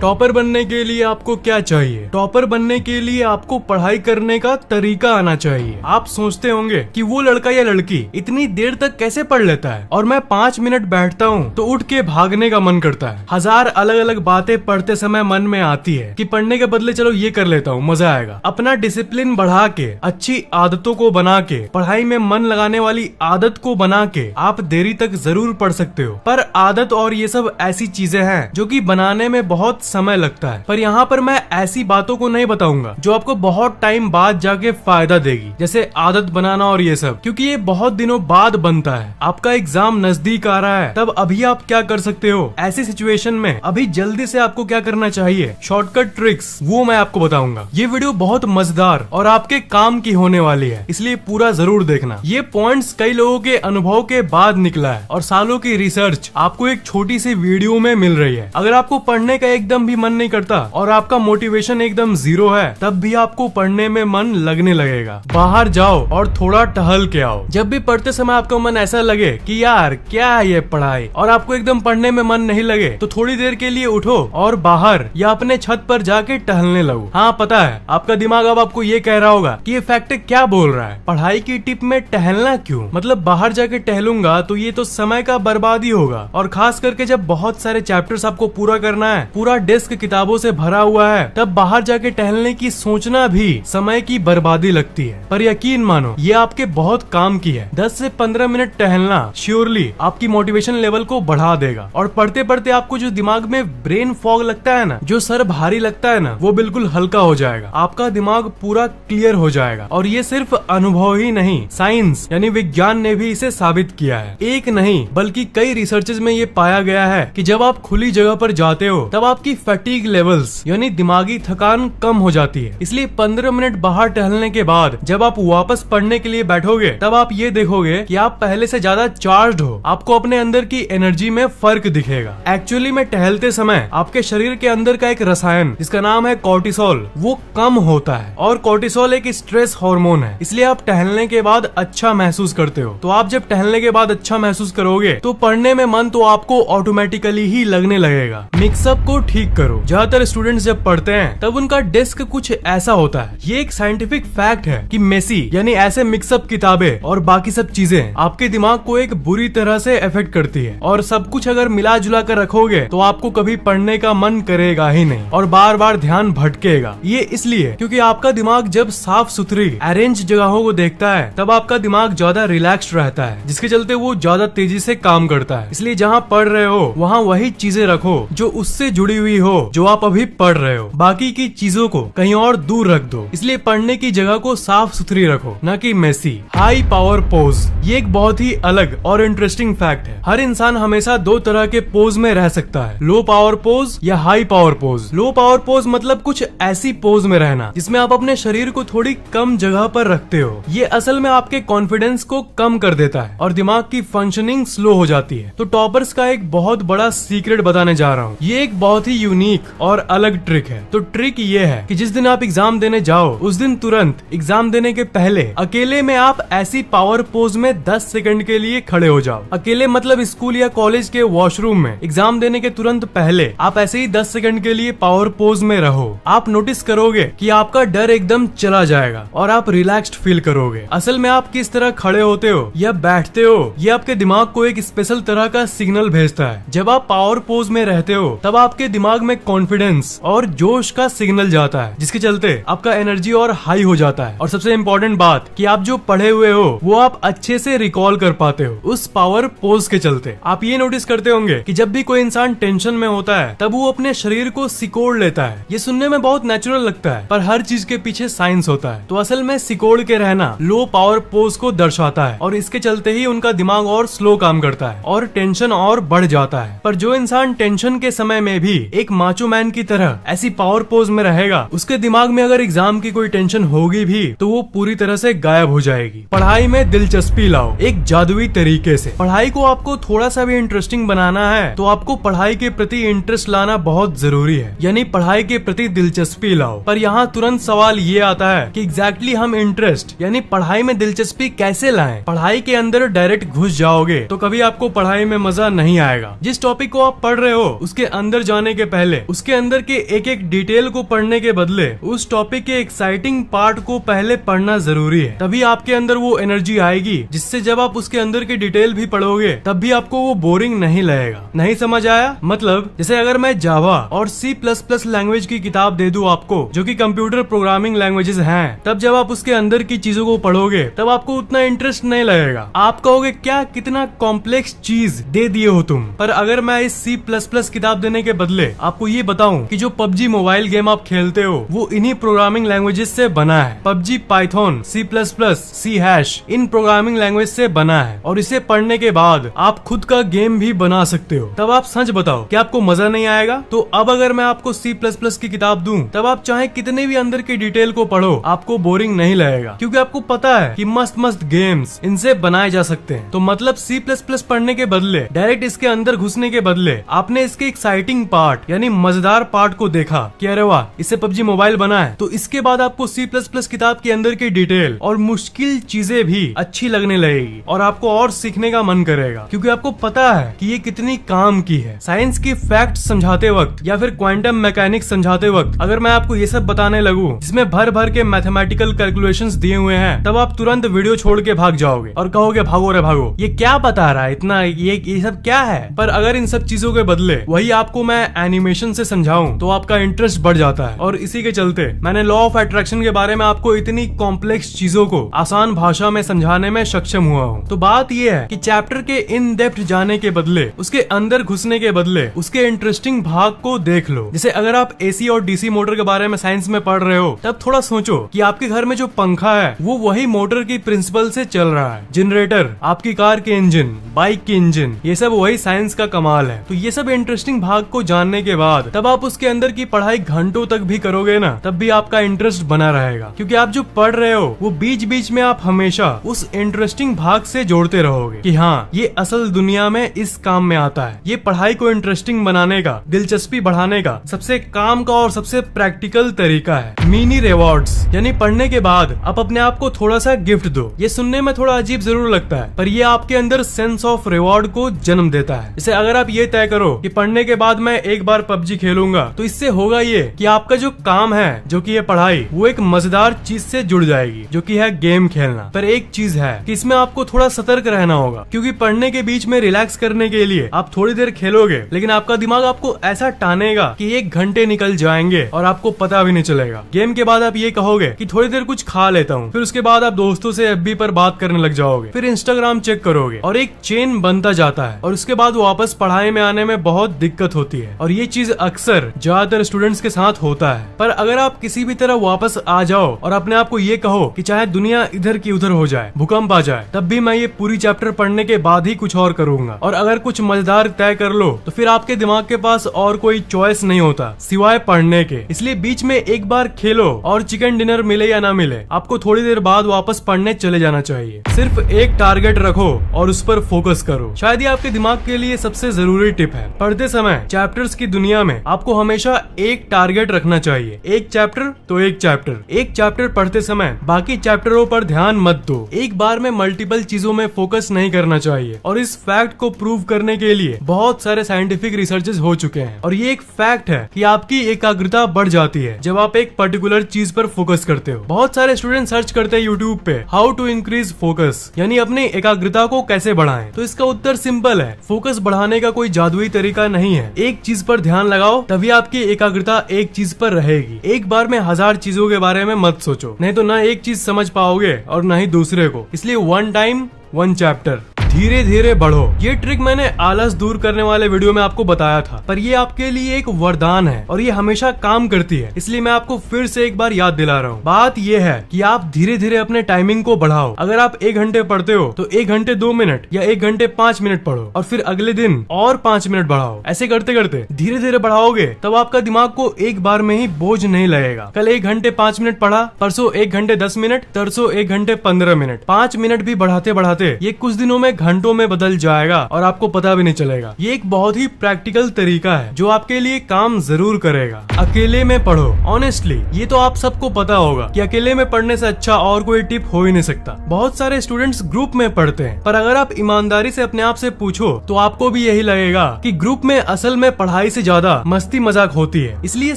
Topper बनने के लिए आपको क्या चाहिए? टॉपर बनने के लिए आपको पढ़ाई करने का तरीका आना चाहिए। आप सोचते होंगे कि वो लड़का या लड़की इतनी देर तक कैसे पढ़ लेता है और मैं 5 मिनट बैठता हूँ तो उठ के भागने का मन करता है। हजार अलग अलग बातें पढ़ते समय मन में आती है कि पढ़ने के बदले चलो ये कर लेता हूँ, मजा आएगा। अपना डिसिप्लिन बढ़ा के, अच्छी आदतों को बना के, पढ़ाई में मन लगाने वाली आदत को बना के आप देरी तक जरूर पढ़ सकते हो। पर आदत और ये सब ऐसी चीजें हैं जो कि बनाने में बहुत समय लगता है। पर यहाँ पर मैं ऐसी बातों को नहीं बताऊंगा जो आपको बहुत टाइम बाद जाके फायदा देगी, जैसे आदत बनाना और ये सब, क्योंकि ये बहुत दिनों बाद बनता है। आपका एग्जाम नजदीक आ रहा है, तब अभी आप क्या कर सकते हो ऐसी सिचुएशन में? अभी जल्दी से आपको क्या करना चाहिए, शॉर्टकट ट्रिक्स, वो मैं आपको बताऊंगा। ये वीडियो बहुत मजेदार और आपके काम की होने वाली है, इसलिए पूरा जरूर देखना। ये पॉइंट्स कई लोगों के अनुभव के बाद निकला है और सालों की रिसर्च आपको एक छोटी सी वीडियो में मिल रही है। अगर आपको पढ़ने का एकदम भी मन नहीं करता और आपका मोटिवेशन एकदम जीरो है, तब भी आपको पढ़ने में मन लगने लगेगा। बाहर जाओ और थोड़ा टहल के आओ। जब भी पढ़ते समय आपका मन ऐसा लगे कि यार क्या है ये पढ़ाई, और आपको एकदम पढ़ने में मन नहीं लगे, तो थोड़ी देर के लिए उठो और बाहर या अपने छत पर जाके टहलने लगो। हाँ पता है, आपका दिमाग अब आपको ये कह रहा होगा कि ये फैक्ट क्या बोल रहा है, पढ़ाई की टिप में टहलना क्यों? मतलब बाहर जाके टहलूंगा तो ये तो समय का बर्बादी होगा, और खास करके जब बहुत सारे चैप्टर्स आपको पूरा करना है, पूरा डेस्क किताबों से भरा हुआ है, तब बाहर जाके टहलने की सोचना भी समय की बर्बादी लगती है। पर यकीन मानो ये आपके बहुत काम की है। 10 से 15 मिनट टहलना श्योरली आपकी मोटिवेशन लेवल को बढ़ा देगा, और पढ़ते पढ़ते आपको जो दिमाग में ब्रेन फॉग लगता है ना, जो सर भारी लगता है ना, वो बिल्कुल हल्का हो जाएगा। आपका दिमाग पूरा क्लियर हो जाएगा। और ये सिर्फ अनुभव ही नहीं, साइंस यानी विज्ञान ने भी इसे साबित किया है। एक नहीं बल्कि कई रिसर्चेज में ये पाया गया है कि जब आप खुली जगह पर जाते हो तब आपकी फैटिग लेवल्स यानी दिमागी थकान कम हो जाती है। इसलिए 15 मिनट बाहर टहलने के बाद जब आप वापस पढ़ने के लिए बैठोगे, तब आप ये देखोगे कि आप पहले से ज्यादा चार्ज्ड हो। आपको अपने अंदर की एनर्जी में फर्क दिखेगा। एक्चुअली में टहलते समय आपके शरीर के अंदर का एक रसायन जिसका नाम है कॉर्टिसोल, वो कम होता है, और कॉर्टिसोल एक स्ट्रेस हार्मोन है। इसलिए आप टहलने के बाद अच्छा महसूस करते हो। तो आप जब टहलने के बाद अच्छा महसूस करोगे तो पढ़ने में मन तो आपको ऑटोमेटिकली ही लगने लगेगा। मिक्सअप को ठीक करो। ज्यादातर स्टूडेंट्स जब पढ़ते हैं तब उनका डेस्क कुछ ऐसा होता है। ये एक साइंटिफिक फैक्ट है कि मेसी यानी ऐसे मिक्सअप किताबें और बाकी सब चीजें आपके दिमाग को एक बुरी तरह से इफेक्ट करती है, और सब कुछ अगर मिला जुला कर रखोगे तो आपको कभी पढ़ने का मन करेगा ही नहीं और बार बार ध्यान भटकेगा। ये इसलिए क्योंकि आपका दिमाग जब साफ सुथरी अरेंज जगहों को देखता है तब आपका दिमाग ज्यादा रिलैक्स्ड रहता है, जिसके चलते वो ज्यादा तेजी से काम करता है। इसलिए जहाँ पढ़ रहे हो वहाँ वही चीजें रखो जो उससे जुड़ी हुई हो जो आप अभी पढ़ रहे हो। बाकी की चीजों को कहीं और दूर रख दो। इसलिए पढ़ने की जगह को साफ सुथरी रखो, न कि मेसी। हाई पावर पोज, ये एक बहुत ही अलग और इंटरेस्टिंग फैक्ट है। हर इंसान हमेशा 2 तरह के पोज में रह सकता है, लो पावर पोज या high power pose. Low power pose मतलब कुछ ऐसी पोज में रहना जिसमें आप अपने शरीर को थोड़ी कम जगह पर रखते हो। ये असल में आपके कॉन्फिडेंस को कम कर देता है और दिमाग की फंक्शनिंग स्लो हो जाती है। तो टॉपर्स का एक बहुत बड़ा सीक्रेट बताने जा रहा हूँ। ये एक बहुत ही यूनिक और अलग ट्रिक है। तो ट्रिक ये है कि जिस दिन आप एग्जाम देने जाओ उस दिन तुरंत एग्जाम देने के पहले अकेले में आप ऐसी पावर पोज में 10 सेकंड के लिए खड़े हो जाओ। अकेले मतलब स्कूल या कॉलेज के वॉशरूम में एग्जाम देने के तुरंत पहले आप ऐसे ही 10 सेकंड के लिए पावर पोज में रहो। आप नोटिस करोगे कि आपका डर एकदम चला जाएगा और आप रिलैक्स्ड फील करोगे। असल में आप किस तरह खड़े होते हो या बैठते हो, ये आपके दिमाग को एक स्पेशल तरह का सिग्नल भेजता है। जब आप पावर पोज में रहते हो तब आपके दिमाग में कॉन्फिडेंस और जोश का सिग्नल जाता है, जिसके चलते आपका एनर्जी और हाई हो जाता है। और सबसे इम्पोर्टेंट बात कि आप जो पढ़े हुए हो वो आप अच्छे से रिकॉल कर पाते हो उस पावर पोज के चलते। आप ये नोटिस करते होंगे कि जब भी कोई इंसान टेंशन में होता है तब वो अपने शरीर को सिकोड़ लेता है। ये सुनने में बहुत नेचुरल लगता है, पर हर चीज के पीछे साइंस होता है। तो असल में सिकोड़ के रहना लो पावर पोज को दर्शाता है, और इसके चलते ही उनका दिमाग और स्लो काम करता है और टेंशन और बढ़ जाता है। पर जो इंसान टेंशन के समय में भी एक माचो मैन की तरह ऐसी पावर पोज में रहेगा, उसके दिमाग में अगर एग्जाम की कोई टेंशन होगी भी तो वो पूरी तरह से गायब हो जाएगी। पढ़ाई में दिलचस्पी लाओ एक जादुई तरीके से। पढ़ाई को आपको थोड़ा सा भी इंटरेस्टिंग बनाना है तो आपको पढ़ाई के प्रति इंटरेस्ट लाना बहुत जरूरी है, यानी पढ़ाई के प्रति दिलचस्पी लाओ। पर यहाँ तुरंत सवाल ये आता है कि एग्जैक्टली हम इंटरेस्ट यानी पढ़ाई में दिलचस्पी कैसे लाएं? पढ़ाई के अंदर डायरेक्ट घुस जाओगे तो कभी आपको पढ़ाई में मजा नहीं आएगा। जिस टॉपिक को आप पढ़ रहे हो उसके अंदर जाने के पहले उसके अंदर के एक एक डिटेल को पढ़ने के बदले उस टॉपिक के एक्साइटिंग पार्ट को पहले पढ़ना जरूरी है। तभी आपके अंदर वो एनर्जी आएगी जिससे जब आप उसके अंदर की डिटेल भी पढ़ोगे तब भी आपको वो बोरिंग नहीं लगेगा। नहीं समझ आया? मतलब जैसे अगर मैं जावा और C++ लैंग्वेज की किताब दे दूं आपको, जो कि कंप्यूटर प्रोग्रामिंग लैंग्वेजेस हैं, तब जब आप उसके अंदर की चीजों को पढ़ोगे तब आपको उतना इंटरेस्ट नहीं लगेगा। आप कहोगे क्या कितना कॉम्प्लेक्स चीज दे दिए हो तुम। पर अगर मैं इस C++ किताब देने के बदले आपको ये बताऊं कि जो PUBG मोबाइल गेम आप खेलते हो वो इन्हीं प्रोग्रामिंग लैंग्वेजेस से बना है। PUBG पाइथन, C++, इन प्रोग्रामिंग लैंग्वेज से बना है और इसे पढ़ने के बाद आप खुद का गेम भी बना सकते हो। तब आप सच बताओ कि आपको मजा नहीं आएगा? तो अब अगर मैं आपको C++ की किताब दूं तब आप चाहे कितने भी अंदर की डिटेल को पढ़ो आपको बोरिंग नहीं लगेगा, क्योंकि आपको पता है कि मस्त मस्त गेम्स इनसे बनाए जा सकते हैं। तो मतलब C++ पढ़ने के बदले, डायरेक्ट इसके अंदर घुसने के बदले आपने इसके एक्साइटिंग पार्ट यानी मजेदार पार्ट को देखा कि अरे वाह इससे PUBG मोबाइल बना है, तो इसके बाद आपको C++ किताब के अंदर की डिटेल और मुश्किल चीजें भी अच्छी लगने लगेगी और आपको और सीखने का मन करेगा, क्योंकि आपको पता है कि ये कितनी काम की है। साइंस की फैक्ट समझाते वक्त या फिर क्वांटम मैकेनिक्स समझाते वक्त अगर मैं आपको ये सब बताने लगूं जिसमें भर भर के मैथमेटिकल कैलकुलेशंस दिए हुए हैं, तब आप तुरंत वीडियो छोड़ के भाग जाओगे और कहोगे भागो रे भागो, ये क्या बता रहा है इतना, ये सब क्या है। पर अगर इन सब चीजों के बदले वही आपको मैं एनिमेशन से समझाऊं तो आपका इंटरेस्ट बढ़ जाता है। और इसी के चलते मैंने लॉ ऑफ अट्रैक्शन के बारे में आपको इतनी कॉम्प्लेक्स चीजों को आसान भाषा में समझाने में सक्षम हुआ हूँ। तो बात ये है कि चैप्टर के इन डेप्थ जाने के बदले, उसके अंदर घुसने के बदले उसके इंटरेस्टिंग भाग को देख लो। जैसे अगर आप एसी और डीसी मोटर के बारे में साइंस में पढ़ रहे हो तब थोड़ा सोचो कि आपके घर में जो पंखा है वो वही मोटर की प्रिंसिपल से चल रहा है। जनरेटर, आपकी कार के इंजन, बाइक के इंजन, ये सब वही साइंस का कमाल है। तो ये सब इंटरेस्टिंग भाग को जानने के बाद तब आप उसके अंदर की पढ़ाई घंटों तक भी करोगे ना, तब भी आपका इंटरेस्ट बना रहेगा, क्योंकि आप जो पढ़ रहे हो वो बीच बीच में आप हमेशा उस इंटरेस्टिंग भाग से जोड़ते रहोगे कि हाँ ये असल दुनिया में इस काम में आता है। ये पढ़ाई को इंटरेस्टिंग बनाने का, दिलचस्पी बढ़ाने का सबसे काम का और सबसे प्रैक्टिकल तरीका है मिनी रिवॉर्ड्स। यानी पढ़ने के बाद आप अपने आप को थोड़ा सा गिफ्ट दो। ये सुनने में थोड़ा अजीब जरूर लगता है, पर ये आपके अंदर सेंस ऑफ रिवॉर्ड को जन्म देता है। जैसे अगर आप ये तय करो कि पढ़ने के बाद मैं एक बार PUBG खेलूंगा, तो इससे होगा ये कि आपका जो काम है, जो कि ये पढ़ाई, वो एक मजेदार चीज से जुड़ जाएगी, जो कि है गेम खेलना। पर एक चीज है कि इसमें आपको थोड़ा सतर्क रहना होगा, क्योंकि पढ़ने के बीच में रिलैक्स करने के लिए आप थोड़ी देर खेलोगे, लेकिन आपका दिमाग आपको ऐसा टानेगा कि 1 घंटे निकल जाएंगे और आपको पता भी नहीं चलेगा। गेम के बाद आप ये कहोगे कि थोड़ी देर कुछ खा लेता हूँ, फिर उसके बाद आप दोस्तों से FB पर बात करने लग जाओगे, फिर Instagram चेक करोगे और एक चेन बनता जाता है और उसके बाद वापस पढ़ाई में आने में बहुत दिक्कत होती है। और ये चीज अक्सर ज्यादातर स्टूडेंट्स के साथ होता है। पर अगर आप किसी भी तरह वापस आ जाओ और अपने आप को ये कहो कि चाहे दुनिया इधर की उधर हो जाए, भूकंप आ जाए, तब भी मैं ये पूरी चैप्टर पढ़ने के बाद ही कुछ और करूंगा, और अगर कुछ मजेदार तय कर लो तो फिर आपके दिमाग के पास और कोई चॉइस नहीं होता सिवाय पढ़ने के। इसलिए बीच में एक बार खेलो और चिकन डिनर मिले या ना मिले, आपको थोड़ी देर बाद वापस पढ़ने चले जाना चाहिए। सिर्फ एक टारगेट रखो और उस पर फोकस करो। शायद ये आपके दिमाग के लिए सबसे जरूरी टिप है। पढ़ते समय चैप्टर्स की दुनिया में आपको हमेशा एक टारगेट रखना चाहिए। एक चैप्टर तो एक चैप्टर। एक चैप्टर पढ़ते समय बाकी चैप्टरों पर ध्यान मत दो। एक बार में मल्टीपल चीजों में फोकस नहीं करना चाहिए। और इस फैक्ट को प्रूव करने के लिए बहुत सारे साइंटिफिक रिसर्चेस हो चुके हैं। और ये एक फैक्ट है कि आपकी एकाग्रता बढ़ जाती है जब आप एक पर्टिकुलर चीज पर फोकस करते हो। बहुत सारे स्टूडेंट सर्च करते हैं यूट्यूब पे हाउ टू इंक्रीज फोकस, यानी अपनी एकाग्रता को कैसे बढ़ाएं। तो इसका उत्तर सिंपल है, फोकस बढ़ाने का कोई जादुई तरीका नहीं है। एक चीज पर ध्यान लगाओ, तभी आपकी एकाग्रता एक चीज पर रहेगी। एक बार में 1000 चीजों के बारे में मत सोचो, नहीं तो ना एक चीज समझ पाओगे और ना ही दूसरे को। इसलिए 1 टाइम 1 चैप्टर, धीरे धीरे बढ़ो। ये ट्रिक मैंने आलस दूर करने वाले वीडियो में आपको बताया था, पर ये आपके लिए एक वरदान है और ये हमेशा काम करती है। इसलिए मैं आपको फिर से एक बार याद दिला रहा हूँ। बात ये है कि आप धीरे धीरे अपने टाइमिंग को बढ़ाओ। अगर आप 1 घंटे पढ़ते हो तो 1 घंटे 2 मिनट या 1 घंटे 5 मिनट पढ़ो, और फिर अगले दिन और 5 मिनट बढ़ाओ। ऐसे करते करते धीरे धीरे बढ़ाओगे तब आपका दिमाग को एक बार में ही बोझ नहीं लगेगा। कल 1 घंटे 5 मिनट पढ़ा, परसों 1 घंटे 10 मिनट, तरसों 1 घंटे 15 मिनट। 5 मिनट भी बढ़ाते बढ़ाते ये कुछ दिनों में घंटों में बदल जाएगा और आपको पता भी नहीं चलेगा। ये एक बहुत ही प्रैक्टिकल तरीका है जो आपके लिए काम जरूर करेगा। अकेले में पढ़ो। ऑनेस्टली ये तो आप सबको पता होगा कि अकेले में पढ़ने से अच्छा और कोई टिप हो ही नहीं सकता। बहुत सारे स्टूडेंट्स ग्रुप में पढ़ते हैं, पर अगर आप ईमानदारी से अपने आप से पूछो तो आपको भी यही लगेगा कि ग्रुप में असल में पढ़ाई से ज्यादा मस्ती मजाक होती है। इसलिए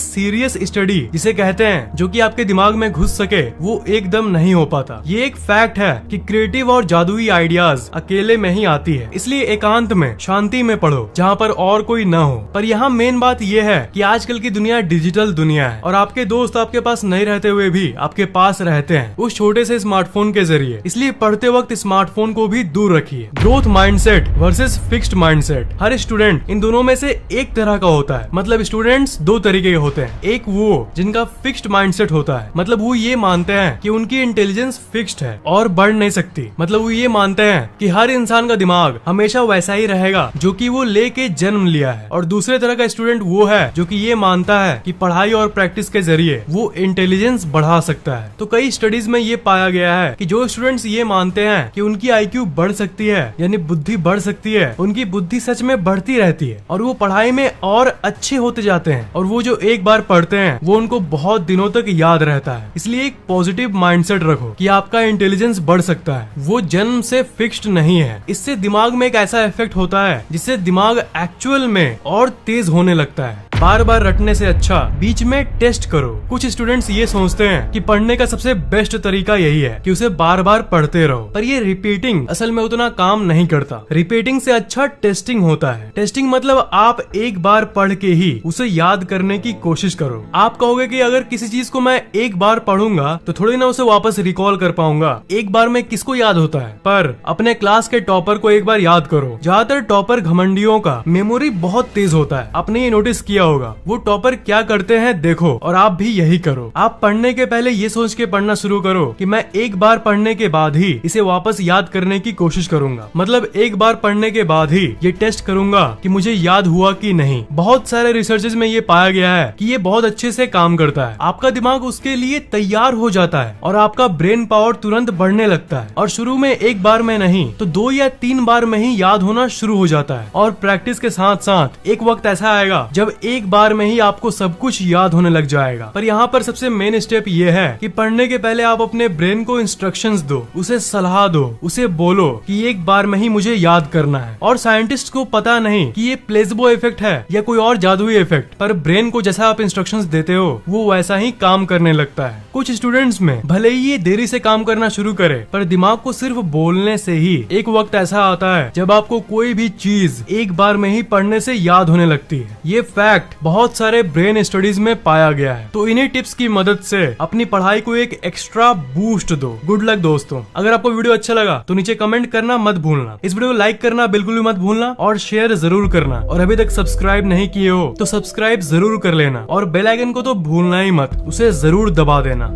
सीरियस स्टडी जिसे कहते हैं, जो कि आपके दिमाग में घुस सके, वो एकदम नहीं हो पाता। ये एक फैक्ट है कि क्रिएटिव और जादुई आइडियाज अकेले में ही आती है। इसलिए एकांत में, शांति में पढ़ो जहाँ पर और कोई न हो। पर यहाँ मेन बात ये है कि आजकल की दुनिया डिजिटल दुनिया है और आपके दोस्त आपके पास नहीं रहते हुए भी आपके पास रहते हैं उस छोटे से स्मार्टफोन के जरिए। इसलिए पढ़ते वक्त स्मार्टफोन को भी दूर रखिए। Growth mindset versus fixed mindset. Her student in दोनों में से एक तरह का होता है। मतलब स्टूडेंट्स दो तरीके के होते हैं। एक वो जिनका फिक्स्ड माइंडसेट होता है, मतलब वो ये मानते हैं कि उनकी इंटेलिजेंस फिक्स्ड है और बढ़ नहीं सकती। मतलब वो ये मानते हैं कि हर इंसान का दिमाग हमेशा वैसा ही रहेगा जो कि वो लेके जन्म लिया है। और दूसरे तरह का स्टूडेंट वो है जो कि ये मानता है कि पढ़ाई और प्रैक्टिस के जरिए वो इंटेलिजेंस बढ़ा सकता है। तो कई स्टडीज में ये पाया गया है कि जो स्टूडेंट्स ये मानते हैं कि उनकी IQ बढ़ सकती है, यानी बुद्धि बढ़ सकती है, उनकी बुद्धि सच में बढ़ती रहती है और वो पढ़ाई में और अच्छे होते जाते हैं। और वो जो एक बार पढ़ते हैं वो उनको बहुत दिनों तक याद रहता है। इसलिए एक पॉजिटिव माइंडसेट रखो कि आपका इंटेलिजेंस बढ़ सकता है, वो जन्म से फिक्स्ड नहीं है। इससे दिमाग में एक ऐसा इफेक्ट होता है जिससे दिमाग एक्चुअल में और तेज होने लगता है। बार बार रटने से अच्छा बीच में टेस्ट करो। कुछ स्टूडेंट्स ये सोचते हैं कि पढ़ने का सबसे बेस्ट तरीका यही है कि उसे बार बार पढ़ते रहो, पर ये रिपीटिंग असल में उतना काम नहीं करता। रिपीटिंग से अच्छा टेस्टिंग होता है। टेस्टिंग मतलब आप एक बार पढ़ के ही उसे याद करने की कोशिश करो। आप कहोगे कि अगर किसी चीज को मैं एक बार पढ़ूंगा तो थोड़ी ना उसे वापस रिकॉल कर पाऊंगा। एक बार में किसको याद होता है? पर अपने क्लास के टॉपर को एक बार याद करो। ज्यादातर टॉपर घमंडियों का मेमोरी बहुत तेज होता है। आपने ये नोटिस किया होगा। वो टॉपर क्या करते हैं देखो और आप भी यही करो। आप पढ़ने के पहले ये सोच के पढ़ना शुरू करो कि मैं एक बार पढ़ने के बाद ही इसे वापस याद करने की कोशिश करूंगा। मतलब एक बार पढ़ने के बाद ही ये टेस्ट करूंगा कि मुझे याद हुआ कि नहीं। बहुत सारे रिसर्चेज में ये पाया गया है कि ये बहुत अच्छे से काम करता है। आपका दिमाग उसके लिए तैयार हो जाता है और आपका ब्रेन पावर तुरंत बढ़ने लगता है। और शुरू में एक बार में नहीं तो 2 या 3 बार में ही याद होना शुरू हो जाता है। और प्रैक्टिस के साथ साथ एक वक्त ऐसा आएगा जब एक बार में ही आपको सब कुछ याद होने लग जाएगा। पर यहाँ पर सबसे मेन स्टेप ये है कि पढ़ने के पहले आप अपने ब्रेन को इंस्ट्रक्शंस दो, उसे सलाह दो, उसे बोलो कि एक बार में ही मुझे याद करना है। और साइंटिस्ट को पता नहीं कि ये प्लेसबो इफेक्ट है या कोई और जादुई इफेक्ट, पर ब्रेन को जैसा आप इंस्ट्रक्शंस देते हो वो वैसा ही काम करने लगता है। कुछ स्टूडेंट्स में भले ही ये देरी से काम करना शुरू करे, पर दिमाग को सिर्फ बोलने से ही एक वक्त ऐसा आता है जब आपको कोई भी चीज एक बार में ही पढ़ने से याद होने लगती है। ये फैक्ट बहुत सारे ब्रेन स्टडीज में पाया गया है। तो इन्हीं टिप्स की मदद से अपनी पढ़ाई को एक एक्स्ट्रा बूस्ट दो। गुड लक दोस्तों। अगर आपको वीडियो अच्छा लगा तो नीचे कमेंट करना मत भूलना। इस वीडियो को लाइक करना बिल्कुल भी मत भूलना और शेयर जरूर करना। और अभी तक सब्सक्राइब नहीं किए हो तो सब्सक्राइब जरूर कर लेना और बेल आइकन को तो भूलना ही मत, उसे जरूर दबा देना।